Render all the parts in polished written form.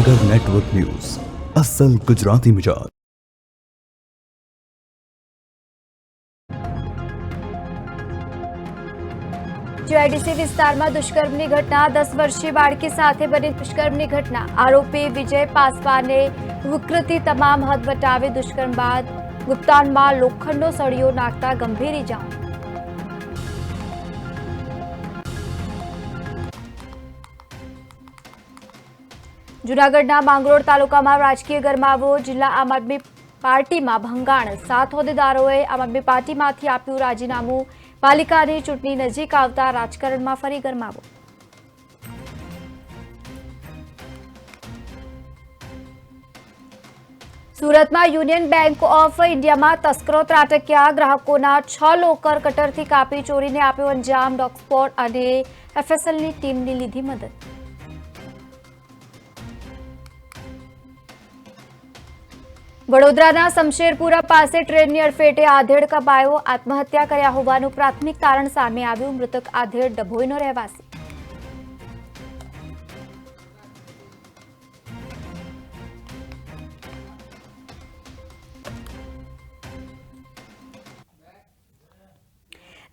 Jamnagar network news અસલ Gujarati મિજાજ। GIDC વિસ્તારમાં દુષ્કર્મની ઘટના 10 વર્ષીય બાળકી સાથે બની દુષ્કર્મની ઘટના। આરોપી વિજય પાસવાને વિકૃતિ તમામ હદ વટાવી દુષ્કર્મ બાદ ગુપ્તાનમાં લોખંડનો સળિયો નાખતા ગંભીર ઇજા। જૂનાગઢના માંગરોળ તાલુકામાં રાજકીય ગરમાવો। જિલ્લા આમ આદમી પાર્ટીમાં ભંગાણ। 7 હોદ્દેદારોએ આમ આદમી પાર્ટીમાંથી આપ્યું રાજીનામું। પાલિકાની ચૂંટણી નજીક આવતા રાજકારણમાં ફરી ગરમાવો। સુરતમાં યુનિયન બેંક ઓફ ઇન્ડિયામાં તસ્કરો ત્રાટક્યા। ગ્રાહકોના 6 લોકર કટરથી કાપી ચોરીને આપ્યો અંજામ। ડોગ સ્પોટ અને એફએસએલની ટીમની લીધી મદદ। વડોદરાના શમશેરપુરા પાસે ટ્રેનની અડફેટે આધેડ કપાયો। આત્મહત્યા કર્યા હોવાનું પ્રાથમિક તારણ સામે આવ્યું। મૃતક આધેડ ડભોઈનો રહેવાસી।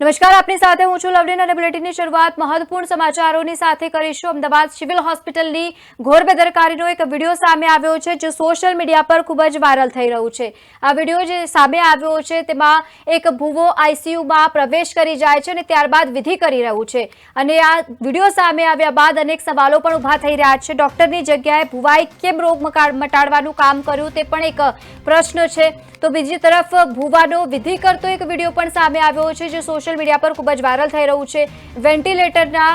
નમસ્કાર, આપની સાથે હું છું લવલીન અને બુલેટિનની શરૂઆત મહત્વપૂર્ણ સમાચારોની સાથે કરીશું। અમદાવાદ સિવિલ હોસ્પિટલની ઘોર બેદરકારીનો એક વિડીયો સામે આવ્યો છે, જે સોશિયલ મીડિયા પર ખૂબ જ વાયરલ થઈ રહ્યું છે। આ વિડીયો જે સામે આવ્યો છે તેમાં એક ભૂવો આઈસીયુમાં પ્રવેશ કરી જાય છે અને ત્યારબાદ વિધિ કરી રહ્યું છે। અને આ વિડીયો સામે આવ્યા બાદ અનેક સવાલો પણ ઊભા થઈ રહ્યા છે। ડોક્ટરની જગ્યાએ ભુવાએ કેમ રોગ મટાડવાનું કામ કર્યું તે પણ એક પ્રશ્ન છે। તો બીજી તરફ ભુવાનો વિધિ કરતો એક વિડીયો પણ સામે આવ્યો છે, જે સોશિયલ મીડિયા પર ખૂબ જ વાયરલ થઈ રહ્યું છે। વેન્ટિલેટરના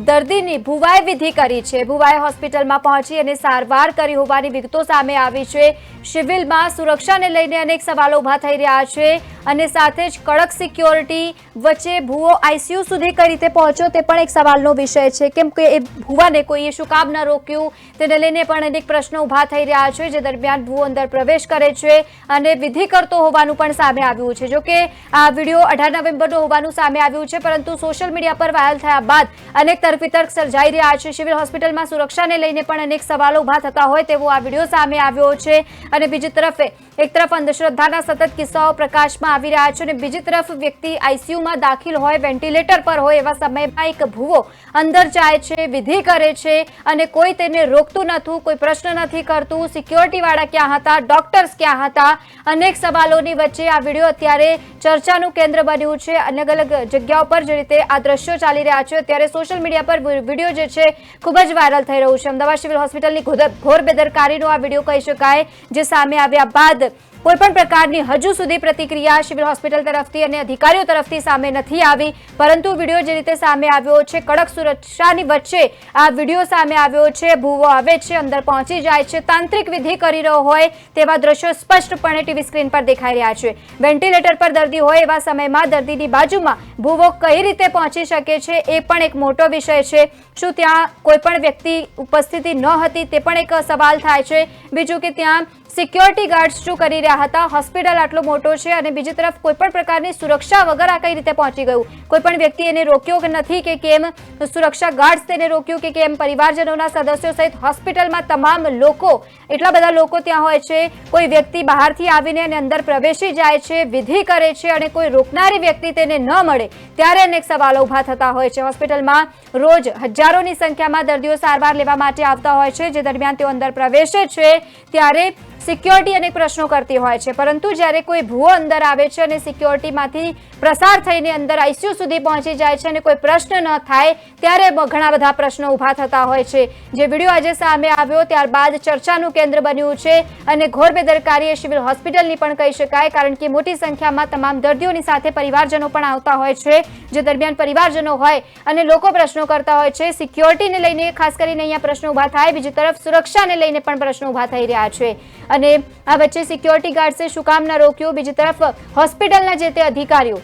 દર્દીની ભુવાએ વિધિ કરી છે। ભુવાએ હોસ્પિટલમાં પહોંચી અને સારવાર કરી હોવાની વિગતો સામે આવી છે। સિવિલમાં સુરક્ષાને લઈને અનેક સવાલો ઊભા થઈ રહ્યા છે અને સાથે જ કડક સિક્યોરિટી વચ્ચે ભુવો આઈસીયુ સુધી કઈ રીતે પહોંચ્યો તે પણ એક સવાલનો વિષય છે। કેમ કે એ ભુવાને કોઈએ શું કામ ન રોક્યું તેને લઈને પણ અનેક પ્રશ્નો ઊભા થઈ રહ્યા છે। જે દરમિયાન ભુવો અંદર પ્રવેશ કરે છે અને વિધિ કરતો હોવાનું પણ સામે આવ્યું છે। જોકે આ વિડીયો 18 નવેમ્બરનો હોવાનું સામે આવ્યું છે, પરંતુ સોશિયલ મીડિયા પર વાયરલ થયા બાદ અનેક તર્ક સર્જાઈ રહ્યા છે। સિવિલ હોસ્પિટલમાં સુરક્ષાને લઈને પણ અનેક સવાલો ઊભા થતા હોય તેવો આ વિડીયો સામે આવ્યો છે। અને બીજી તરફ એક તરફ અંધશ્રદ્ધાના સતત કિસ્સાઓ પ્રકાશમાં આવી રહ્યા છે અને બીજી તરફ વ્યક્તિ આઈસીયુમાં દાખલ હોય, વેન્ટિલેટર પર હોય એવા સમયમાં એક ભુવો અંદર જાય છે, વિધિ કરે છે અને કોઈ તેને રોકતું નથી, કોઈ પ્રશ્ન નથી કરતું। સિક્યોરિટીવાળા ક્યાં હતા, ડોક્ટર્સ ક્યાં હતા? અનેક સવાલોની વચ્ચે આ વિડીયો અત્યારે ચર્ચાનું કેન્દ્ર બન્યું છે। અલગ અલગ જગ્યાઓ પર જે રીતે આ દ્રશ્યો ચાલી રહ્યા છે, અત્યારે સોશિયલ મીડિયા પર વિડીયો જે છે ખૂબ જ વાયરલ થઈ રહ્યું છે। અમદાવાદ સિવિલ હોસ્પિટલની ઘોર બેદરકારીનો આ વિડીયો કહી શકાય, જે સામે આવ્યા બાદ કોઈપણ પ્રકારની હજુ સુધી પ્રતિક્રિયા સિવિલ હોસ્પિટલ તરફથી અને અધિકારીઓ તરફથી સામે નથી આવી। પરંતુ વિડીયો જે રીતે સામે આવ્યો છે, કડક સુરક્ષાની વચ્ચે આ વિડીયો સામે આવ્યો છે। ભૂવો આવે છે, અંદર પહોંચી જાય છે, તાંત્રિક વિધિ કરી રહ્યો હોય તેવા દ્રશ્યો સ્પષ્ટપણે ટીવી સ્ક્રીન પર દેખાઈ રહ્યા છે। વેન્ટિલેટર પર દર્દી હોય એવા સમયમાં દર્દીની બાજુમાં ભૂવો કઈ રીતે પહોંચી શકે છે એ પણ એક મોટો વિષય છે। શું ત્યાં કોઈ પણ વ્યક્તિ ઉપસ્થિતિ ન હતી તે પણ એક સવાલ થાય છે। બીજું કે ત્યાં સિક્યોરિટી ગાર્ડ્સ શું કરી રહ્યા હતા? હોસ્પિટલ આટલો મોટો છે અને બીજી તરફ કોઈ પણ પ્રકારની સુરક્ષા વગર આ કઈ રીતે પહોંચી ગયું? કોઈ પણ વ્યક્તિ એને રોક્યો કે નથી કે કેમ? સુરક્ષા ગાર્ડ્સ તેને રોક્યું કે કેમ? પરિવારજનોના સદસ્યો સહિત હોસ્પિટલમાં તમામ લોકો, એટલા બધા લોકો ત્યાં હોય છે, કોઈ વ્યક્તિ બહારથી આવીને અને અંદર પ્રવેશી જાય છે, વિધિ કરે છે અને કોઈ રોકનારી વ્યક્તિ તેને ન મળે ત્યારે અનેક સવાલો ઊભા થતા હોય છે। હોસ્પિટલમાં રોજ હજારોની સંખ્યામાં દર્દીઓ સારવાર લેવા માટે આવતા હોય છે, જે દરમિયાન તેઓ અંદર પ્રવેશે છે ત્યારે સિક્યોરિટી અનેક પ્રશ્નો કરતી હોય છે, પરંતુ જ્યારે કોઈ ભૂવો અંદર આવે છે અને સિક્યોરિટીમાંથી પ્રસાર થઈને અંદર આઈસીયુ સુધી પહોંચી જાય છે અને કોઈ પ્રશ્ન ન થાય ત્યારે ઘણા બધા પ્રશ્નો ઊભા થતા હોય છે। જે વિડીયો આજે સામે આવ્યો ત્યારબાદ ચર્ચાનું કેન્દ્ર બન્યું છે અને ઘોર બેદરકારી એ સિવિલ હોસ્પિટલની પણ કહી શકાય, કારણ કે મોટી સંખ્યામાં તમામ દર્દીઓની સાથે પરિવારજનો પણ આવતા હોય છે। જે દરમિયાન પરિવારજનો હોય અને લોકો પ્રશ્નો કરતા હોય છે। સિક્યોરિટીને લઈને ખાસ કરીને અહીંયા પ્રશ્નો ઊભા થાય, બીજી તરફ સુરક્ષાને લઈને પણ પ્રશ્નો ઊભા થઈ રહ્યા છે અને આ વચ્ચે સિક્યોરિટી ગાર્ડ્સે શું કામ ન રોક્યું? બીજી તરફ હોસ્પિટલના જે તે અધિકારીઓ,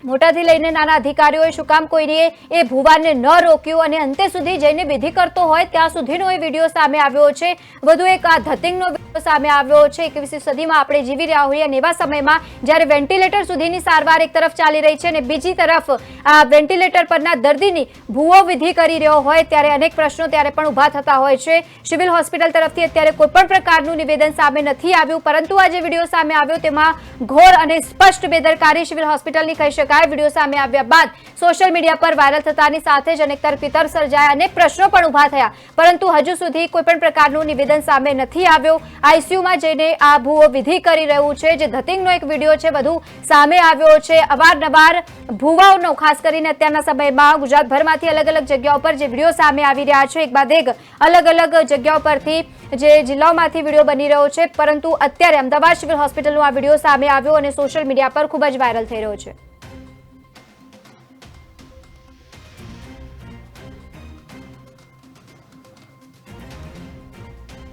મોટાથી લઈને નાના અધિકારીઓએ શું કામ કોઈને એ ભુવાને ન રોક્યું અને અંતે સુધી જઈને વિધિ કરતો હોય ત્યાં સુધીનો એ વિડીયો સામે આવ્યો છે। વધુ એક આ ધતિંગનો સામે આવ્યો છે। 21મી સદીમાં આપણે જીવી રહ્યા હોઈએ અને એવા સમયમાં જ્યારે વેન્ટિલેટર સુધીની સારવાર એક તરફ ચાલી રહી છે અને બીજી તરફ આ વેન્ટિલેટર પરના દર્દીની ભૂવો વિધિ કરી રહ્યો હોય ત્યારે અનેક પ્રશ્નો ત્યારે પણ ઊભા થતા હોય છે। સિવિલ હોસ્પિટલ તરફથી અત્યારે કોઈ પણ પ્રકારનું નિવેદન સામે નથી આવ્યું, પરંતુ આ જે વિડીયો સામે આવ્યો તેમાં ઘોર અને સ્પષ્ટ બેદરકારી સિવિલ હોસ્પિટલની કહી શકાય। વિડીયો સામે આવ્યા બાદ સોશિયલ મીડિયા પર વાયરલ થતાની સાથે જ અનેક તરફીતર સર્જાયા, અનેક પ્રશ્નો પણ ઊભા થયા, પરંતુ હજુ સુધી કોઈ પણ પ્રકારનું નિવેદન સામે નથી આવ્યો। આઈસીયુમાં જઈને આ ભૂવો વિધિ કરી રહ્યું છે, જે ધતિંગનો એક વિડીયો છે વધુ સામે આવ્યો છે। અવારનવાર ભૂવાઓનો ખાસ કરીને અત્યારના સમયમાં ગુજરાતભરમાંથી અલગ અલગ જગ્યાઓ પર જે વિડીયો સામે આવી રહ્યા છે, એક બાદ એક અલગ અલગ જગ્યાઓ પરથી જે જિલ્લાઓમાંથી વિડીયો બની રહ્યો છે, પરંતુ અત્યારે અમદાવાદ સિવિલ હોસ્પિટલનો આ વિડીયો સામે આવ્યો અને સોશિયલ મીડિયા પર ખૂબ જ વાયરલ થઈ રહ્યો છે।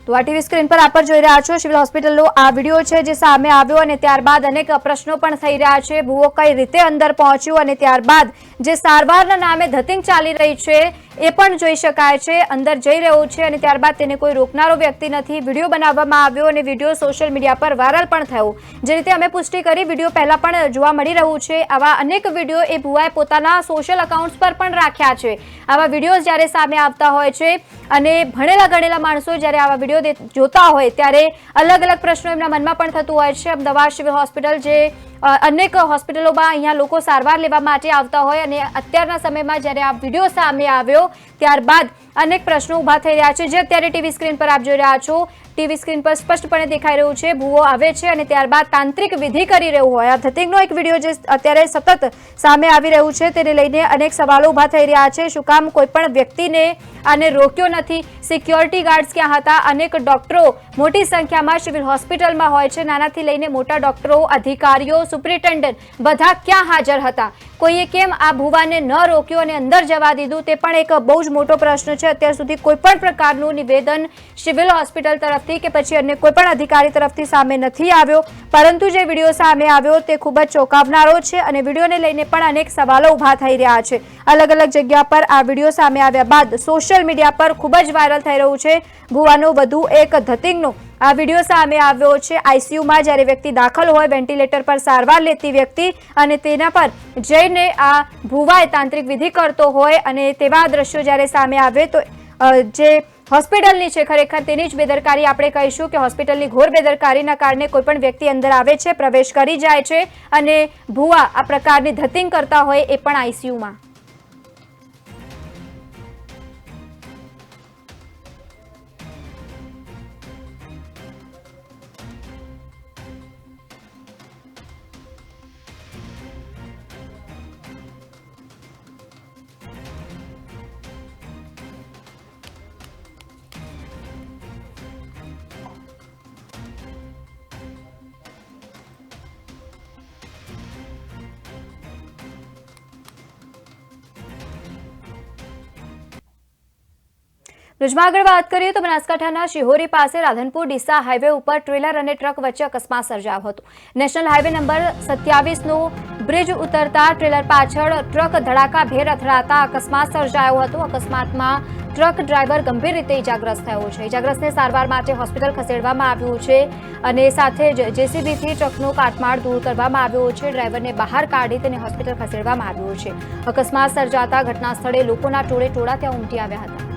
તો આ ટીવી સ્ક્રીન પર આપ જોઈ રહ્યા છો સિવિલ હોસ્પિટલનો આ વિડીયો છે જે સામે આવ્યો અને ત્યારબાદ અનેક પ્રશ્નો પણ થઈ રહ્યા છે। ભૂવો કઈ રીતે અંદર પહોંચ્યો અને ત્યારબાદ જે સારવારના નામે ધતિંગ ચાલી રહી છે એ પણ જોઈ શકાય છે, અંદર જઈ રહ્યું છે અને ત્યારબાદ તેને કોઈ રોકનારો વ્યક્તિ નથી। વિડીયો બનાવવામાં આવ્યો અને વિડીયો સોશિયલ મીડિયા પર વાયરલ પણ થયો। જે રીતે અમે પુષ્ટિ કરી, વિડીયો પહેલા પણ જોવા મળી રહ્યું છે। આવા અનેક વિડીયો એ ભૂવાએ પોતાના સોશિયલ અકાઉન્ટ્સ પર પણ રાખ્યા છે। આવા વિડીયો જ્યારે સામે આવતા હોય છે અને ભણેલા ગણેલા માણસો જ્યારે આવા વિડીયો જોતા હોય ત્યારે અલગ અલગ પ્રશ્નો એમના મનમાં પણ થતું હોય છે। અમદાવાદ સિવિલ હોસ્પિટલ જે અનેક હોસ્પિટલોમાં અહીંયા લોકો સારવાર લેવા માટે આવતા હોય અને અત્યારના સમયમાં જ્યારે આ વિડીયો સામે આવ્યો ત્યારબાદ અનેક પ્રશ્નો ઊભા થઈ રહ્યા છે, જે અત્યારે ટીવી સ્ક્રીન પર આપ જોઈ રહ્યા છો। ટીવી સ્ક્રીન પર સ્પષ્ટપણે દેખાઈ રહ્યું છે ભૂવો આવે છે અને ત્યારબાદ તાંત્રિક વિધિ કરી રહ્યું હોય। આ ધતિંગનો એક વિડીયો જે અત્યારે સતત સામે આવી રહ્યું છે તેને લઈને અનેક સવાલો ઊભા થઈ રહ્યા છે। શું કામ કોઈ પણ વ્યક્તિને આને રોક્યો નથી? સિક્યોરિટી ગાર્ડ્સ ક્યાં હતા? અનેક ડોક્ટરો મોટી સંખ્યામાં સિવિલ હોસ્પિટલમાં હોય છે, નાનાથી લઈને મોટા ડોક્ટરો, અધિકારીઓ, સુપ્રિન્ટેન્ડન્ટ બધા ક્યાં હાજર હતા? કોઈએ કેમ આ ભૂવાને ન રોક્યો અને અંદર જવા દીધું? તે પણ એક બહુ જ મોટો પ્રશ્ન છે। અત્યાર સુધી કોઈ પણ પ્રકારનું નિવેદન સિવિલ હોસ્પિટલ તરફથી કે પછી અન્ય કોઈ પણ અધિકારી તરફથી સામે નથી આવ્યો, પરંતુ જે વિડીયો સામે આવ્યો તે ખૂબ જ ચોંકાવનારો છે અને વિડીયોને લઈને પણ અનેક સવાલો ઊભા થઈ રહ્યા છે। અલગ અલગ જગ્યા પર આ વિડીયો સામે આવ્યા બાદ સોશિયલ મીડિયા પર ખૂબ જ વાયરલ થઈ રહ્યું છે ભૂવાનો વધુ એક ધતિંગનો આ વિડીયો સામે આવ્યો છે। આઈસીયુમાં જ્યારે વ્યક્તિ દાખલ હોય, વેન્ટિલેટર પર સારવાર લેતી વ્યક્તિ અને તેના પર જઈને આ ભૂવાએ તાંત્રિક વિધિ કરતો હોય અને તેવા દ્રશ્યો જ્યારે સામે આવે તો જે હોસ્પિટલની છે ખરેખર તેની જ બેદરકારી આપણે કહીશું કે હોસ્પિટલની ઘોર બેદરકારીના કારણે કોઈ પણ વ્યક્તિ અંદર આવે છે, પ્રવેશ કરી જાય છે અને ભૂવા આ પ્રકારની ધતિંગ કરતા હોય એ પણ આઈસીયુમાં। ભુજમાં આગળ વાત કરીએ તો બનાસકાંઠાના શિહોરી પાસે રાધનપુર ડીસા હાઈવે ઉપર ટ્રેલર અને ટ્રક વચ્ચે અકસ્માત સર્જાયો હતો। નેશનલ હાઈવે નંબર 27નો બ્રિજ ઉતરતા ટ્રેલર પાછળ ટ્રક ધડાકાભેર અથડાતા અકસ્માત સર્જાયો હતો। અકસ્માતમાં ટ્રક ડ્રાઈવર ગંભીર રીતે ઇજાગ્રસ્ત થયો છે। ઇજાગ્રસ્તને સારવાર માટે હોસ્પિટલ ખસેડવામાં આવ્યું છે અને સાથે જ જેસીબીથી ટ્રકનો કાટમાળ દૂર કરવામાં આવ્યો છે। ડ્રાઈવરને બહાર કાઢી તેને હોસ્પિટલ ખસેડવામાં આવ્યો છે। અકસ્માત સર્જાતા ઘટના સ્થળે લોકોના ટોળે ત્યાં ઉમટી આવ્યા હતા।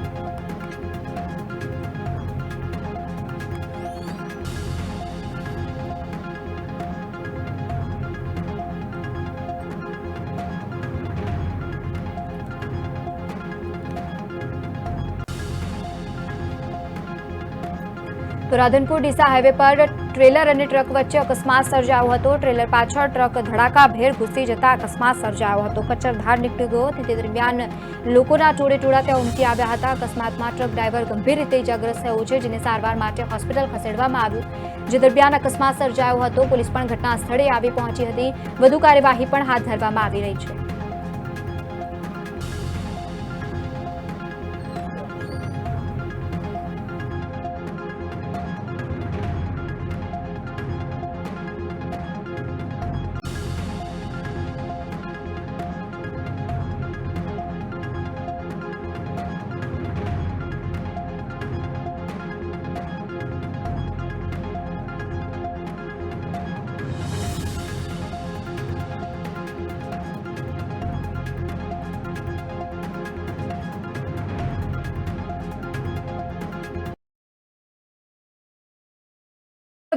તો રાધનપુર ડીસા હાઈવે પર ટ્રેલર અને ટ્રક વચ્ચે અકસ્માત સર્જાયો હતો। ટ્રેલર પાછળ ટ્રક ધડાકાભેર ઘૂસી જતા અકસ્માત સર્જાયો હતો। કચ્છર નીકળી ગયો તે દરમિયાન લોકોના ટોળે ત્યાં ઉમટી આવ્યા હતા। અકસ્માતમાં ટ્રક ડ્રાઈવર ગંભીર રીતે ઇજાગ્રસ્ત થયો છે, જેને સારવાર માટે હોસ્પિટલ ખસેડવામાં આવ્યું। જે દરમિયાન અકસ્માત સર્જાયો હતો। પોલીસ પણ ઘટના સ્થળે આવી પહોંચી હતી। વધુ કાર્યવાહી પણ હાથ ધરવામાં આવી રહી છે।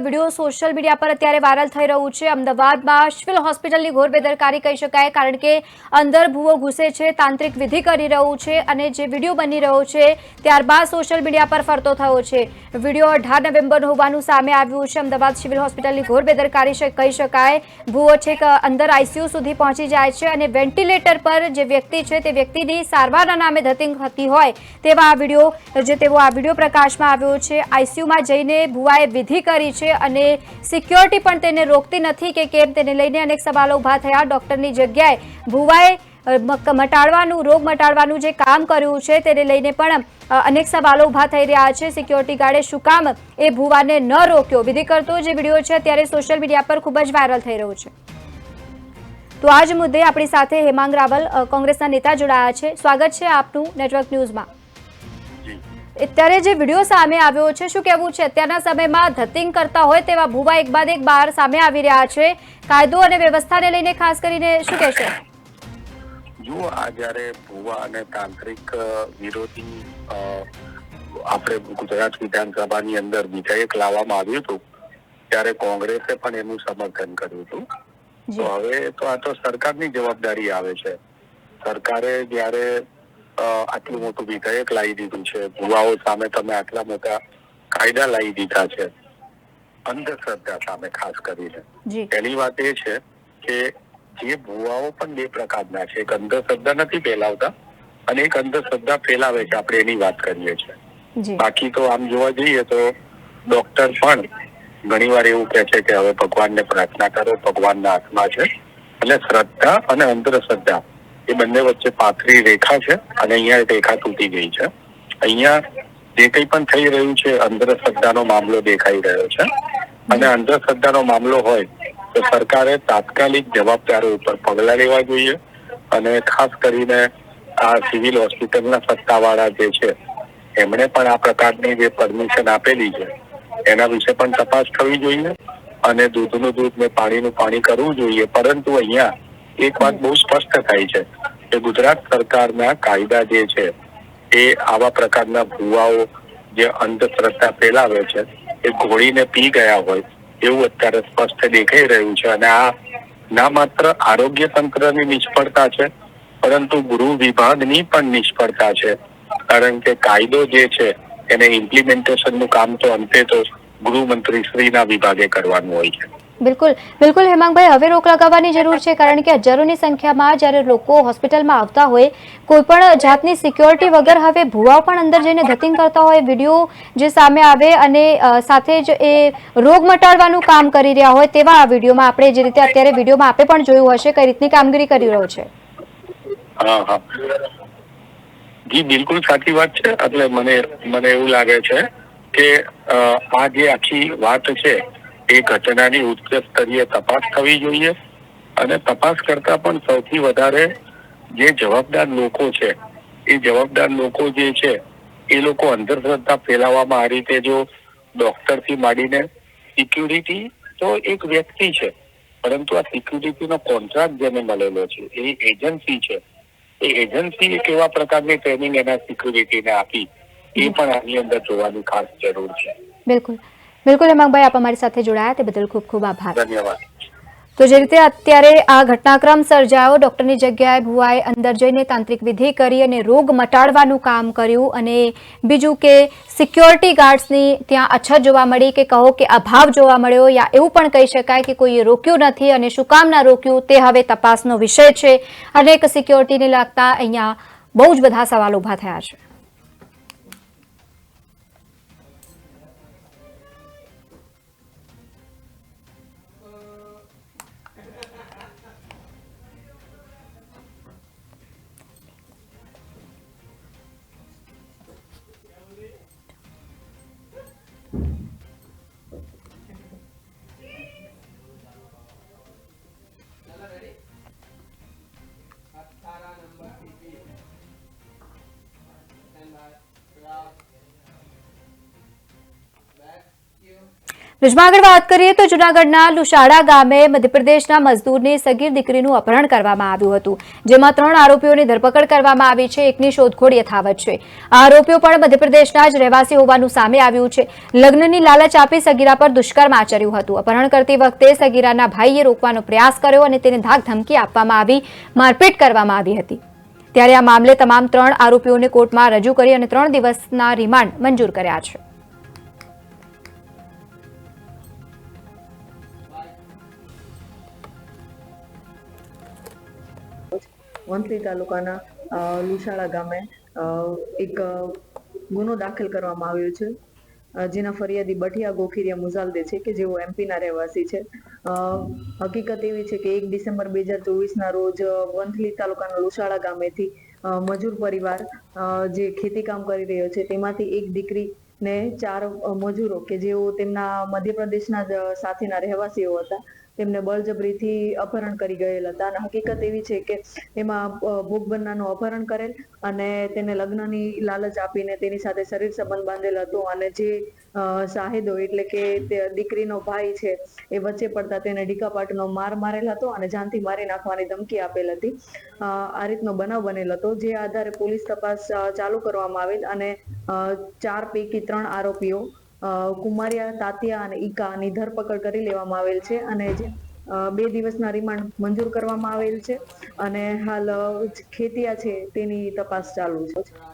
વિડીયો સોશિયલ મીડિયા પર અત્યારે વાયરલ થઈ રહ્યું છે। અમદાવાદમાં સિવિલ હોસ્પિટલની ઘોર બેદરકારી કહી શકાય, કારણ કે અંદર ભૂવો ઘૂસે છે, તાંત્રિક વિધિ કરી રહ્યું છે અને જે વિડીયો બની રહ્યો છે ત્યારબાદ સોશિયલ મીડિયા પર ફરતો થયો છે। વિડીયો 18 નવેમ્બરનો હોવાનું સામે આવ્યું છે। અમદાવાદ સિવિલ હોસ્પિટલની ઘોર બેદરકારી કહી શકાય। ભૂવો છેક અંદર આઈસીયુ સુધી પહોંચી જાય છે અને વેન્ટિલેટર પર જે વ્યક્તિ છે તે વ્યક્તિની સારવારના નામે ધતિંગ થતી હોય તેવા આ વિડીયો પ્રકાશમાં આવ્યો છે। આઈસીયુમાં જઈને ભુવાએ વિધિ કરી છે અને સિક્યોરિટી પણ તેને રોકતી નથી કે કેમ, તેને લઈને અનેક સવાલો ઉભા થયા। ડોક્ટરની જગ્યાએ ભુવાએ રોગ મટાડવાનું જે કામ કર્યું છે તેને લઈને પણ અનેક સવાલો ઉભા થઈ રહ્યા છે। સિક્યોરિટી ગાર્ડે શું કામ એ ભુવાને ન રોક્યો? વિધિ કરતો જે વિડીયો છે અત્યારે સોશિયલ મીડિયા પર ખૂબ જ વાયરલ થઈ રહ્યો છે। તો આ જ મુદ્દે આપણી સાથે હેમાંગ રાવલ, કોંગ્રેસના નેતા જોડાયા છે। સ્વાગત છે આપનું નેટવર્ક ન્યૂઝમાં। અત્યારે જે વિડીયો સામે આવ્યો છે, શું કહેવું છે? અત્યારના સમયમાં ધતિંગ કરતા હોય તેવા ભુવા એક બાદ એક બહાર સામે આવી રહ્યા છે। કાયદો અને વ્યવસ્થાને લઈને ખાસ કરીને શું કહેશો? જુઓ, આ જયારે ભુવા અને તાંત્રિક વિરોધી આપણે ગુજરાત વિધાનસભાની અંદર વિધેયક લાવવામાં આવ્યું હતું ત્યારે કોંગ્રેસે પણ એનું સમર્થન કર્યું હતું। તો હવે તો આ તો સરકારની જવાબદારી આવે છે। સરકારે જયારે આટલું મોટું વિધેયક લાવી દીધું છે, ભુવાઓ સામે તમે આટલા મોટા કાયદા લાવી દીધા છે, અંધશ્રદ્ધા સામે ખાસ કરીને, પહેલી વાત એ છે કે જે ભુવાઓ પણ બે પ્રકારના છે। એક અંધશ્રદ્ધા નથી ફેલાવતા અને એક અંધશ્રદ્ધા ફેલાવે છે, આપણે એની વાત કરીએ છીએ। બાકી તો આમ જોવા જઈએ તો ડોક્ટર પણ ઘણી વાર એવું કહે છે કે હવે ભગવાનને પ્રાર્થના કરો, ભગવાનના હાથમાં છે। એટલે શ્રદ્ધા અને અંધશ્રદ્ધા એ બંને વચ્ચે પાતળી રેખા છે અને અહીંયા રેખા તૂટી ગઈ છે। અહીંયા જે કંઈ પણ થઈ રહ્યું છે અંધશ્રદ્ધાનો મામલો દેખાઈ રહ્યો છે અને અંધશ્રદ્ધાનો મામલો હોય તો સરકારે તાત્કાલિક જવાબદારો ઉપર પગલા લેવા જોઈએ અને ખાસ કરીને આ સિવિલ હોસ્પિટલના સત્તાવાળા જે છે એમણે પણ આ પ્રકારની જે પરમિશન આપેલી છે એના વિશે પણ તપાસ થવી જોઈએ અને દૂધનું દૂધ ને પાણીનું પાણી કરવું જોઈએ। પરંતુ અહીંયા એક વાત બહુ સ્પષ્ટ થાય છે કે ગુજરાત સરકારના કાયદા જે છે એ આવા પ્રકારના ભુવાઓ જે અંધશ્રદ્ધા ફેલાવે છે એ ઘોળીને પી ગયા હોય એવું અત્યારે સ્પષ્ટ દેખાઈ રહ્યું છે। અને આ ના માત્ર આરોગ્ય તંત્રની નિષ્ફળતા છે પરંતુ ગૃહ વિભાગની પણ નિષ્ફળતા છે, કારણ કે કાયદો જે છે એને ઇમ્પ્લિમેન્ટેશનનું કામ તો અંતે તો ગૃહમંત્રી શ્રીના વિભાગે કરવાનું હોય છે। બિલકુલ બિલકુલ હેમાંગભાઈ, હવે રોક લગાવવાની જરૂર છે, કારણ કે હજારોની સંખ્યામાં જ્યારે લોકો હોસ્પિટલમાં આવતા હોય, કોઈ પણ જાતની સિક્યોરિટી વગર હવે ભુવાઓ પણ અંદર જઈને ધતિંગ કરતા હોય, વિડીયો જે સામે આવે અને સાથે જ એ રોગ મટાડવાનું કામ કરી રહ્યા હોય તેવા આ વિડીયોમાં આપણે જે રીતે અત્યારે વિડીયોમાં આપે પણ જોયું હશે કઈ રીતની કામગીરી કરી રહ્યો છે। જી બિલકુલ સાચી વાત છે। એટલે મને એવું લાગે છે કે આ જે આખી વાત છે એ ઘટનાની ઉચ્ચ સ્તરીય તપાસ થવી જોઈએ અને તપાસ કરતા પણ સૌથી વધારે જે જવાબદાર લોકો છે એ જવાબદાર લોકો જે છે એ લોકો અંધશ્રદ્ધા ફેલાવવામાં આ રીતે જો ડોક્ટરથી માંડીને સિક્યુરિટી તો એક વ્યક્તિ છે, પરંતુ આ સિક્યુરિટીનો કોન્ટ્રાક્ટ જેને મળેલો છે એ એજન્સી છે। એ એજન્સી એક એવા પ્રકારની ટ્રેનિંગ એના સિક્યુરિટીને આપી એ પણ આની અંદર જોવાની ખાસ જરૂર છે। બિલકુલ બિલકુલ હેમાંગભાઈ, આપ અમારી સાથે જોડાયા તે બદલ ખૂબ ખૂબ આભાર। ધન્યવાદ। તો જે રીતે અત્યારે આ ઘટનાક્રમ સર્જાયો, ડોક્ટરની જગ્યાએ ભુવાએ અંદર જઈને તાંત્રિક વિધિ કરી અને રોગ મટાડવાનું કામ કર્યું અને બીજું કે સિક્યોરિટી ગાર્ડ્સની ત્યાં અછત જોવા મળી કે કહો કે અભાવ જોવા મળ્યો, યા એવું પણ કહી શકાય કે કોઈએ રોક્યું નથી અને શું કામ ના રોક્યું તે હવે તપાસનો વિષય છે। અનેક સિક્યોરિટીને લાગતા અહીંયા બહુ જ બધા સવાલો ઉભા થયા છે। વીજમાં આગળ વાત કરીએ તો જૂનાગઢના લુશાડા ગામે મધ્યપ્રદેશના મજદૂરની સગીર દીકરીનું અપહરણ કરવામાં આવ્યું હતું, જેમાં 3 આરોપીઓની ધરપકડ કરવામાં આવી છે. એકની શોધખોળ યથાવત છે. આ આરોપીઓ પણ મધ્યપ્રદેશના જ રહેવાસી હોવાનું સામે આવ્યું છે. લગ્નની લાલચ આપી સગીરા પર દુષ્કર્મ આચર્યું હતું. અપહરણ કરતી વખતે સગીરાના ભાઈએ રોકવાનો પ્રયાસ કર્યો અને તેને ધાક ધમકી આપવામાં આવી, મારપીટ કરવામાં આવી હતી. ત્યારે આ મામલે તમામ 3 આરોપીઓને કોર્ટમાં રજૂ કરી અને 3 દિવસના રિમાન્ડ મંજૂર કર્યા છે. વંથલી તાલુકાના લુશાળા ગામે એક ગુનો દાખલ કરવામાં આવ્યો છે, જેના ફરિયાદી બઠિયા ગોખીરિયા મુઝાલદે છે કે જેઓ એમપીના રહેવાસી છે. હકીકત એવી છે કે 1 ડિસેમ્બર 2024ના રોજ વંથલી તાલુકાના લુશાળા ગામેથી મજૂર પરિવાર જે ખેતીકામ કરી રહ્યો છે તેમાંથી એક દીકરીને 4 મજૂરો કે જેઓ તેમના મધ્યપ્રદેશના સાથેના રહેવાસીઓ હતા તેમને બળજબરીથી અપહરણ કરી ગયેલ હતા. અને હકીકત એવી છે કે એમાં ભોગ બનનારનું અપહરણ કરેલ અને તેને લગ્નની લાલચ આપીને તેની સાથે શરીર સંબંધ બાંધેલ હતો. અને જે શાહિદો એટલે કે દીકરીનો ભાઈ છે એ વચ્ચે પડતા તેને ઢીકાપાટનો માર મારેલ હતો અને જાનથી મારી નાખવાની ધમકી આપેલ હતી. આ રીતનો બનાવ બનેલ હતો, જે આધારે પોલીસ તપાસ ચાલુ કરવામાં આવેલ અને 4 પૈકી 3 આરોપીઓ કુમારિયા, તાતિયા અને ઈકાની ધરપકડ કરી લેવામાં આવેલ છે અને જે 2 દિવસના રિમાન્ડ મંજૂર કરવામાં આવેલ છે અને હાલ ખેતિયા છે તેની તપાસ ચાલુ છે.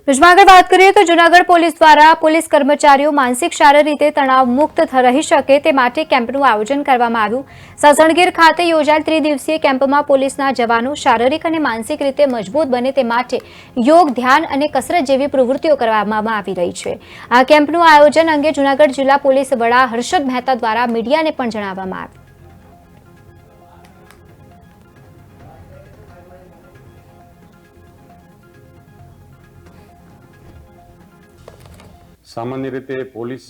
વીજમાં આગળ વાત કરીએ તો જૂનાગઢ પોલીસ દ્વારા પોલીસ કર્મચારીઓ માનસિક શારીરિક રીતે તણાવ મુક્ત રહી શકે તે માટે કેમ્પનું આયોજન કરવામાં આવ્યું. સાસણગીર ખાતે યોજાયેલ 3 દિવસીય કેમ્પમાં પોલીસના જવાનો શારીરિક અને માનસિક રીતે મજબૂત બને તે માટે યોગ, ધ્યાન અને કસરત જેવી પ્રવૃત્તિઓ કરવામાં આવી રહી છે. આ કેમ્પનું આયોજન અંગે જૂનાગઢ જિલ્લા પોલીસ વડા હર્ષદ મહેતા દ્વારા મીડિયાને પણ જણાવવામાં આવ્યું. સામાન્ય રીતે પોલીસ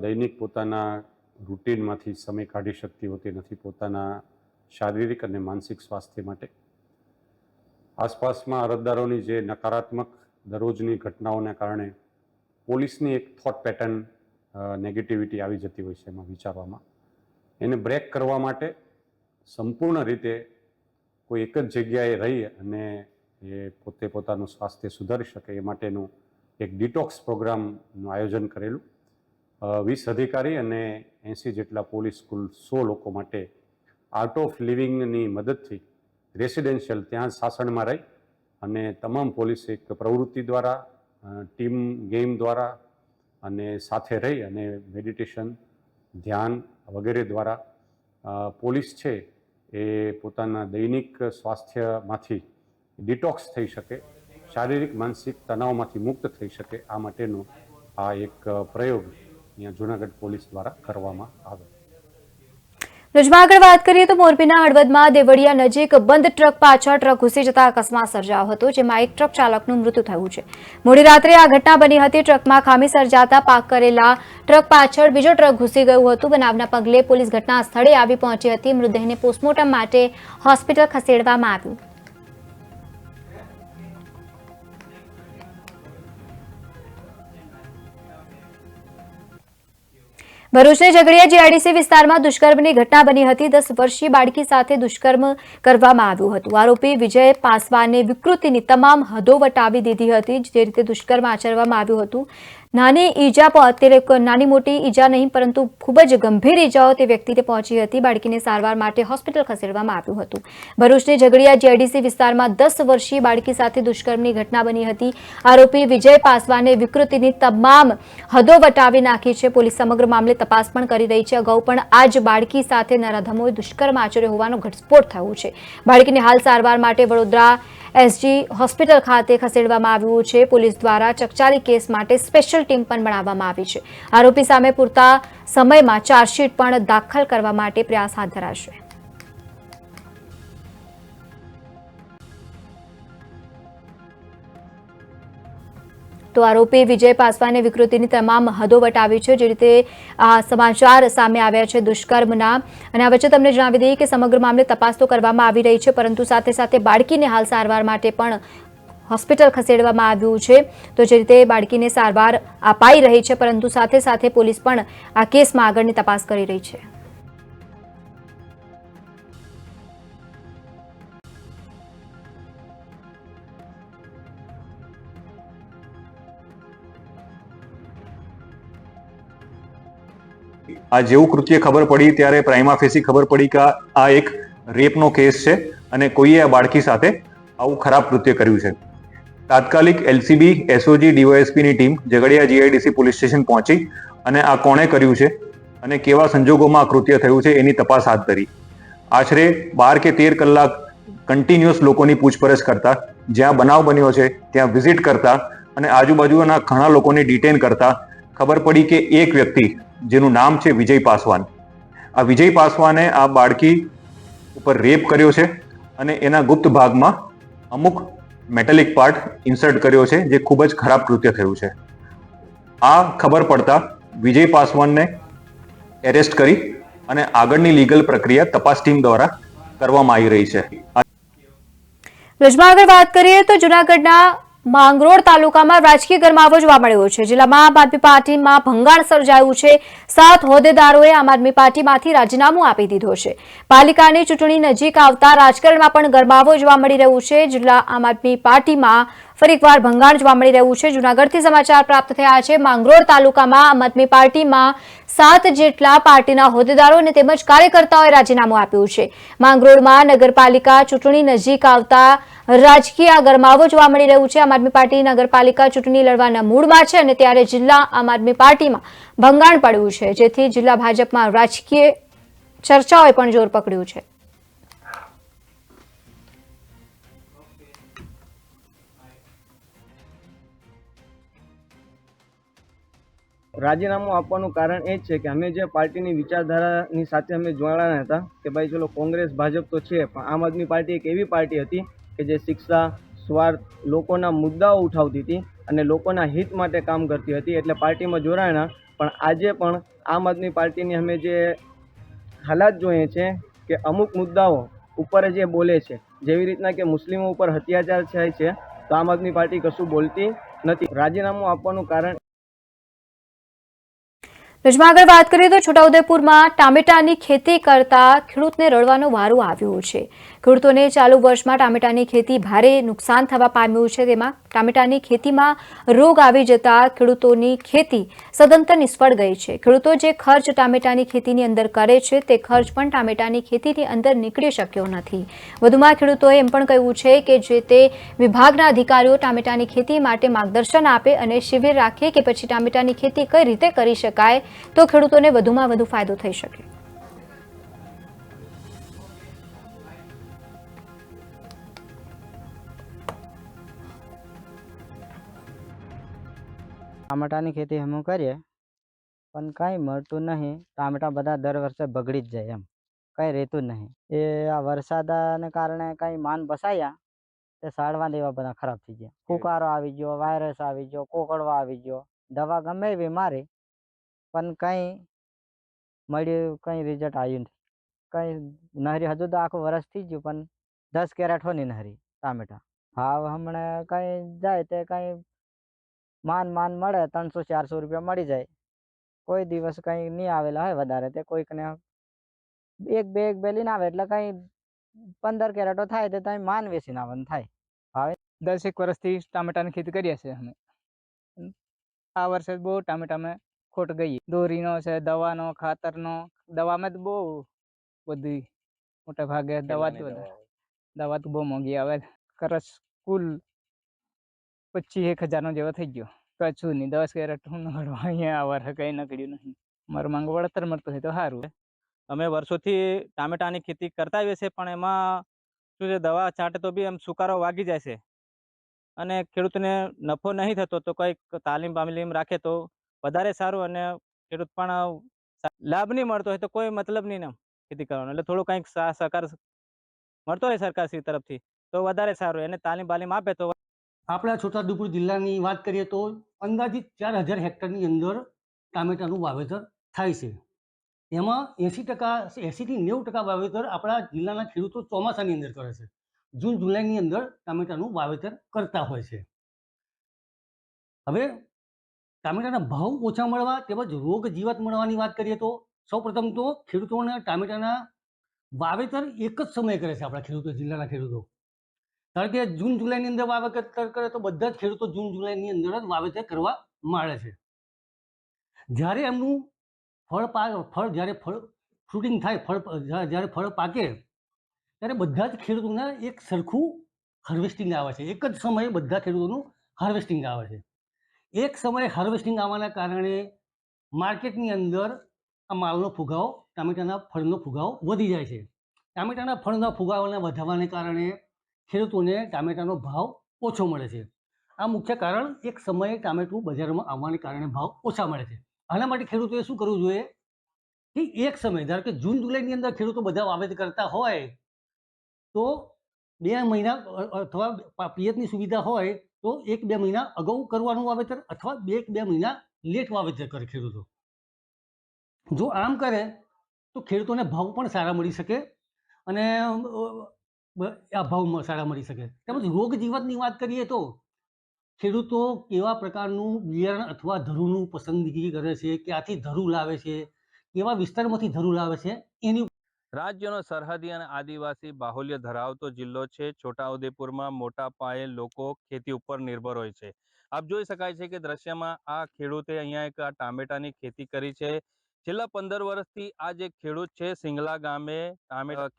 દૈનિક પોતાના રૂટીનમાંથી સમય કાઢી શકતી હોતી નથી પોતાના શારીરિક અને માનસિક સ્વાસ્થ્ય માટે. આસપાસમાં અરજદારોની જે નકારાત્મક દરરોજની ઘટનાઓને કારણે પોલીસની એક થોટ પેટર્ન નેગેટિવિટી આવી જતી હોય છે એમાં વિચારવામાં. એને બ્રેક કરવા માટે સંપૂર્ણ રીતે કોઈ એક જ જગ્યાએ રહી અને એ પોતે પોતાનું સ્વાસ્થ્ય સુધારી શકે એ માટેનું એક ડિટોક્સ પ્રોગ્રામનું આયોજન કરેલું. 20 અધિકારી અને 80 જેટલા પોલીસ કુલ 100 લોકો માટે આર્ટ ઓફ લિવિંગની મદદથી રેસિડેન્શિયલ ત્યાં સાસણમાં રહી અને તમામ પોલીસ એક પ્રવૃત્તિ દ્વારા, ટીમ ગેમ દ્વારા અને સાથે રહી અને મેડિટેશન, ધ્યાન વગેરે દ્વારા પોલીસ છે એ પોતાના દૈનિક સ્વાસ્થ્યમાંથી ડિટોક્સ થઈ શકે, શારીરિક માનસિક તણાવમાંથી મુક્ત થઈ શકે. આ માટેનો આ એક પ્રયોગ અહીંયા જૂનાગઢ પોલીસ દ્વારા કરવામાં આવ્યો. વીજમાં આગળ વાત કરીએ તો મોરબીના હળવદમાં દેવળિયા નજીક બંધ ટ્રક પાછળ ટ્રક ઘૂસી જતા અકસ્માત સર્જાયો હતો, જેમાં એક ટ્રક ચાલકનું મૃત્યુ થયું છે. મોડી રાત્રે આ ઘટના બની હતી. ટ્રકમાં ખામી સર્જાતા પાર્ક કરેલા ટ્રક પાછળ બીજો ટ્રક ઘૂસી ગયું હતું. બનાવના પગલે પોલીસ ઘટના સ્થળે આવી પહોંચી હતી. મૃતદેહને પોસ્ટમોર્ટમ માટે હોસ્પિટલ ખસેડવામાં આવ્યું. ભરૂચની ઝઘડિયા જીઆઈડીસી વિસ્તારમાં દુષ્કર્મની ઘટના બની હતી. 10 વર્ષીય બાળકી સાથે દુષ્કર્મ કરવામાં આવ્યું હતું. આરોપી વિજય પાસવાને વિકૃતિની તમામ હદો વટાવી દીધી હતી. જે રીતે દુષ્કર્મ આચરવામાં આવ્યું હતું, નાની ઈજા અત્યારે નાની મોટી ઈજા નહીં પરંતુ ખૂબ જ ગંભીર ઈજાઓ તે વ્યક્તિને પહોંચી હતી. બાળકીને સારવાર માટે હોસ્પિટલ ખસેડવામાં આવ્યું હતું. ભરૂચની ઝઘડિયા જીઆઈડીસી વિસ્તારમાં 10 વર્ષીય બાળકી સાથે દુષ્કર્મની ઘટના બની હતી. આરોપી વિજય પાસવાને વિકૃતિની તમામ હદો વટાવી નાખી છે. પોલીસ સમગ્ર મામલે તપાસ પણ કરી રહી છે. અગાઉ પણ આ જ બાળકી સાથે નરાધમોએ દુષ્કર્મ આચર્યો હોવાનો ઘટસ્ફોટ થયો છે. બાળકીને હાલ સારવાર માટે વડોદરા એસજી હોસ્પિટલ ખાતે ખસેડવામાં આવ્યું છે. પોલીસ દ્વારા ચકચારી કેસ માટે સ્પેશિયલ ટીમ પણ બનાવવામાં આવી છે. આરોપી સામે પૂરતા સમયમાં ચાર્જશીટ પણ દાખલ કરવા માટે પ્રયાસ હાથ ધરાશે. તો આરોપી વિજય પાસવાને વિકૃતિની તમામ હદો વટાવી છે. જે રીતે આ સમાચાર સામે આવ્યા છે દુષ્કર્મના, અને આ વચ્ચે તમને જણાવી દઈએ કે સમગ્ર મામલે તપાસ તો કરવામાં આવી રહી છે, પરંતુ સાથે સાથે બાળકીને હાલ સારવાર માટે પણ હોસ્પિટલ ખસેડવામાં આવ્યું છે. તો જે રીતે બાળકીને સારવાર અપાઈ રહી છે, પરંતુ સાથે સાથે પોલીસ પણ આ કેસમાં આગળની તપાસ કરી રહી છે. આ જેવું કૃત્ય ખબર પડી ત્યારે પ્રાઇમા ફેસી ખબર પડી કે આ એક રેપનો કેસ છે અને કોઈએ આ બાળકી સાથે આવું ખરાબ કૃત્ય કર્યું છે. તાત્કાલિક એલસીબી, એસઓજી, ડીવાયએસપીની team Jhagadia GIDC police station પહોંચી અને આ કોણે કર્યું છે અને કેવા સંજોગોમાં આ કૃત્ય થયું છે એની તપાસ હાથ ધરી. આશરે 12 કે 13 કલાક કન્ટિન્યુઅસ લોકોની પૂછપરછ કરતા, જ્યાં બનાવ બન્યો છે ત્યાં વિઝિટ કરતા અને આજુબાજુના ઘણા લોકોને ડિટેન કરતા ખબર પડી કે એક વ્યક્તિ જેનું નામ છે વિજય પાસવાન, આ વિજય પાસવાને આ બાળકી ઉપર રેપ કર્યો છે અને એના ગુપ્ત ભાગમાં અમુક મેટેલિક પાર્ટ ઇન્સર્ટ કર્યો છે, જે ખૂબ જ ખરાબ કૃત્ય થયું છે. આ ખબર પડતા વિજય પાસવાનને એરેસ્ટ કરી અને આગળની લીગલ પ્રક્રિયા તપાસ ટીમ દ્વારા કરવામાં આવી રહી છે. રજમાં આગળ વાત કરીએ તો જૂનાગઢના માંગરોળ તાલુકામાં રાજકીય ગરમાવો જોવા મળ્યો છે. જિલ્લામાં આમ આદમી પાર્ટીમાં ભંગાણ સર્જાયું છે. 7 હોદ્દેદારોએ આમ આદમી પાર્ટીમાંથી રાજીનામું આપી દીધું છે. પાલિકાની ચૂંટણી નજીક આવતા રાજકારણમાં પણ ગરમાવો જોવા મળી રહ્યું છે. જિલ્લા આમ આદમી પાર્ટીમાં ફરી એકવાર ભંગાણ જોવા મળી રહ્યું છે. જૂનાગઢથી સમાચાર પ્રાપ્ત થયા છે. માંગરોળ તાલુકામાં આમ આદમી પાર્ટીમાં 7 જેટલા પાર્ટીના હોદ્દેદારો અને તેમજ કાર્યકર્તાઓએ રાજીનામું આપ્યું છે. માંગરોળમાં નગરપાલિકા ચૂંટણી નજીક આવતા રાજકીય ગરમાવો જોવા મળી રહ્યું છે. આમ આદમી પાર્ટી નગરપાલિકા ચૂંટણી લડવાના મૂડમાં છે અને ત્યારે જિલ્લા આમ આદમી પાર્ટીમાં ભંગાણ પડ્યું છે, જેથી જિલ્લા ભાજપમાં રાજકીય ચર્ચાઓએ પણ જોર પકડ્યું છે. રાજીનામું આપવાનું કારણ એ જ છે કે અમે જે પાર્ટીની વિચારધારાની સાથે અમે જોડાણા હતા કે ભાઈ ચલો કોંગ્રેસ ભાજપ તો છે, પણ આમ આદમી પાર્ટી એક એવી પાર્ટી હતી કે જે શિક્ષા, સ્વાર્થ, લોકોના મુદ્દાઓ ઉઠાવતી હતી અને લોકોના હિત માટે કામ કરતી હતી. એટલે પાર્ટીમાં જોડાણા. પણ આજે પણ આમ આદમી પાર્ટીની અમે જે હાલાત જોઈએ છે કે અમુક મુદ્દાઓ ઉપર જે બોલે છે, જેવી રીતના કે મુસ્લિમો ઉપર અત્યાચાર થાય છે, તો આમ આદમી પાર્ટી કશું બોલતી નથી. રાજીનામું આપવાનું કારણ રજમાં આગળ વાત કરીએ તો છોટાઉદેપુરમાં ટામેટાની ખેતી કરતા ખેડૂતને રડવાનો વારો આવ્યો છે. ખેડૂતોને ચાલુ વર્ષમાં ટામેટાની ખેતી ભારે નુકસાન થવા પામ્યું છે. તેમાં ટામેટાની ખેતીમાં રોગ આવી જતા ખેડૂતોની ખેતી સદંતર નિષ્ફળ ગઈ છે. ખેડૂતો જે ખર્ચ ટામેટાની ખેતીની અંદર કરે છે તે ખર્ચ પણ ટામેટાની ખેતીની અંદર નીકળી શક્યો નથી. વધુમાં ખેડૂતોએ એમ પણ કહ્યું છે કે જે તે વિભાગના અધિકારીઓ ટામેટાની ખેતી માટે માર્ગદર્શન આપે અને શિબિર રાખે કે પછી ટામેટાની ખેતી કઈ રીતે કરી શકાય તો ખેડૂતોને વધુમાં વધુ ફાયદો થઈ શકે. ટામેટાની ખેતી અમે કરીએ પણ કાંઈ મળતું નહીં. ટામેટા બધા દર વર્ષે બગડી જ જાય, એમ કાંઈ રહેતું જ નહીં. એ આ વરસાદને કારણે કાંઈ માન બસાયા તે સાડવા દેવા બધા ખરાબ થઈ ગયા. ફુકારો આવી ગયો, વાયરસ આવી ગયો, કોકડવા આવી ગયો. દવા ગમે એવી મારી પણ કંઈ મળ્યું, કંઈ રિઝલ્ટ આવ્યું નથી. કંઈ નહરી હજુ તો આખું વરસ થઈ ગયું પણ 10 કેરેટ હોની નહરી ટામેટા. ભાવ હમણાં કંઈ જાય તે કંઈ માન મળે 300-400 રૂપિયા મળી જાય. કોઈ દિવસ કંઈ નહીં આવેલા હોય વધારે, તે કોઈકને એક બે લઈને આવે એટલે કંઈ 15 કેરેટો થાય તે તમે માન વેચીને આવવાનું થાય. હવે 10 વર્ષથી ટામેટાની ખેતી કરીએ છીએ અમે. આ વર્ષે બહુ ટામેટામાં ખોટ ગઈ. દોરીનો છે, દવાનો, ખાતરનો. દવામાં તો બહુ બધી મોટા ભાગે દવા તો બહુ મોંઘી આવે. ખર્ચ કુલ 25,000 જેવો થઈ ગયો. કશું નહીં, 10 કેરેટ હું નડવા અહીંયા આ વર્ષે કંઈ નકળ્યું નહીં. મારું માંગ વળતર મળતું હોય તો સારું. અમે વર્ષોથી ટામેટાની ખેતી કરતા આવીએ છીએ, પણ એમાં શું છે, દવા છાંટે તો બી એમ સુકારો વાગી જાય છે અને ખેડૂતને નફો નહીં થતો. તો કંઈક તાલીમ રાખે તો વધારે સારું અને ખેડૂત પણ લાભ નહીં મળતો હોય તો કોઈ મતલબ નહીં ને ખેતી કરવાનો. એટલે થોડું કંઈક સહકાર મળતો હોય સરકારશ્રી તરફથી તો વધારે સારું. એને તાલીમ આપે તો. આપણા છોટાઉદેપુર જિલ્લાની વાત કરીએ તો અંદાજિત 4,000 હેક્ટરની અંદર ટામેટાનું વાવેતર થાય છે. એમાં 80% 80થી 90% વાવેતર આપણા જિલ્લાના ખેડૂતો ચોમાસાની અંદર કરે છે. જૂન જુલાઈની અંદર ટામેટાનું વાવેતર કરતા હોય છે. હવે ટામેટાના ભાવ ઓછા મળવા તેમજ રોગ જીવાત મળવાની વાત કરીએ તો સૌપ્રથમ તો ખેડૂતોને ટામેટાના વાવેતર એક જ સમયે કરે છે આપણા ખેડૂતો, જિલ્લાના ખેડૂતો. કારણ કે જૂન જુલાઈની અંદર વાવેતર કરે તો બધા જ ખેડૂતો જૂન જુલાઈની અંદર જ વાવેતર કરવા માંડે છે. જ્યારે એમનું જ્યારે ફ્રૂટિંગ થાય, જ્યારે ફળ પાકે ત્યારે બધા જ ખેડૂતોને એક સરખું હાર્વેસ્ટિંગ આવે છે. એક જ સમયે બધા ખેડૂતોનું હાર્વેસ્ટિંગ આવે છે. એક સમયે હાર્વેસ્ટિંગ આવવાના કારણે માર્કેટની અંદર આ માલનો ફુગાવો, ટામેટાના ફળનો ફુગાવો વધી જાય છે. ટામેટાના ફળના ફુગાવાને વધવાને કારણે ખેડૂતોને ટામેટાનો ભાવ ઓછો મળે છે. આ મુખ્ય કારણ એક સમયે ટામેટું બજારમાં આવવાને કારણે ભાવ ઓછા મળે છે. આના માટે ખેડૂતોએ શું કરવું જોઈએ કે એક સમય, ધારો કે જૂન જુલાઈની અંદર ખેડૂતો બધા વાવેતર કરતા હોય તો 2 મહિના અથવા પિયતની સુવિધા હોય તો 1-2 મહિના અગાઉ કરવાનું વાવેતર અથવા 2 મહિના લેટ વાવેતર કરે ખેડૂતો. જો આમ કરે તો ખેડૂતોને ભાવ પણ સારા મળી શકે અને આ ભાવ સારા મળી શકે. તેમજ રોગ જીવાતની વાત કરીએ તો ખેડૂતો કેવા પ્રકારનું બિયારણ અથવા ધરુનું પસંદગી કરે છે, ક્યાંથી ધરું લાવે છે, કેવા વિસ્તારમાંથી ધરું લાવે છે એની. રાજ્યનો સરહદી અને આદિવાસી બાહુલ્ય ધરાવતો જિલ્લો છે. છોટાઉદેપુરમાં મોટા પાયે લોકો ખેતી ઉપર નિર્ભર હોય છે. આપ જોઈ શકાય છે કે દ્રશ્યમાં આ ખેડૂતે અહીંયા એક ટામેટાની ખેતી કરી છે. છેલ્લા 15 વર્ષથી આ જે ખેડૂત છે સિંગલા ગામે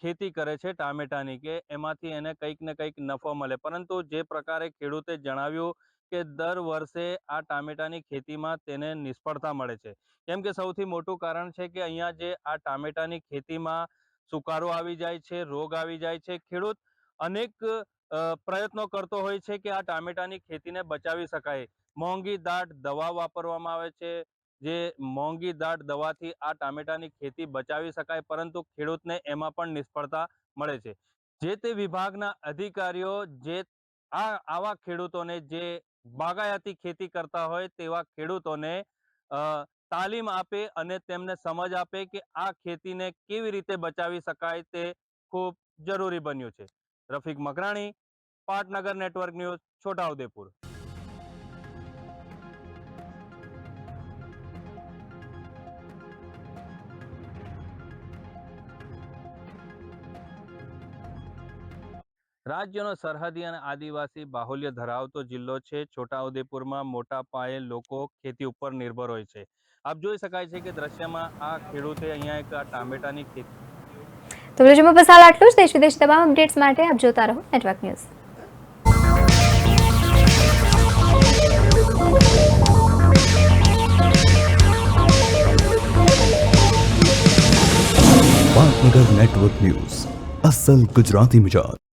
ખેતી કરે છે ટામેટાની, કે એમાંથી એને કંઈક ને કંઈક નફો મળે. પરંતુ જે પ્રકારે ખેડૂતે જણાવ્યું કે દર વર્ષે આ ટામેટાની ખેતીમાં તેને નિષ્ફળતા મળે છે. કેમ કે સૌથી મોટું કારણ છે કે અહીંયા જે આ ટામેટાની ખેતીમાં સુકારો આવી જાય છે, રોગ આવી જાય છે. ખેડૂત અનેક પ્રયત્નો કરતો હોય છે કે આ ટામેટાની ખેતીને બચાવી શકાય. મોંઘી દાટ દવા વાપરવામાં આવે છે, જે મોંઘી દાટ દવાથી આ ટામેટાની ખેતી બચાવી શકાય, પરંતુ ખેડૂતને એમાં પણ નિષ્ફળતા મળે છે. જે તે વિભાગના અધિકારીઓ જે આવા ખેડૂતોને, જે બાગાયતી ખેતી કરતા હોય તેવા ખેડૂતોને તાલીમ આપે અને તેમને સમજ આપે કે આ ખેતીને કેવી રીતે બચાવી શકાય તે ખૂબ જરૂરી બન્યું છે. રફીક મકરાણી, પાટનગર નેટવર્ક ન્યૂઝ, છોટાઉદેપુર. રાજ્યનો સરહદી અને આદિવાસી બાહુલ્ય ધરાવતો જિલ્લો છે. છોટાઉદેપુરમાં મોટા પાયે લોકો ખેતી ઉપર નિર્ભર હોય છે. આપ જોઈ શકાય છે કે દ્રશ્યમાં આ ખેડૂતે અહીંયા એક ટામેટાની ખેતી. તો વિડીયોમાં બસ હાલ આટલું જ. દેશ વિદેશ તમામ અપડેટ્સ માટે આપ જોતા રહો નેટવર્ક ન્યૂઝ. પાટનગર નેટવર્ક ન્યૂઝ, અસલ ગુજરાતી મિજાજ.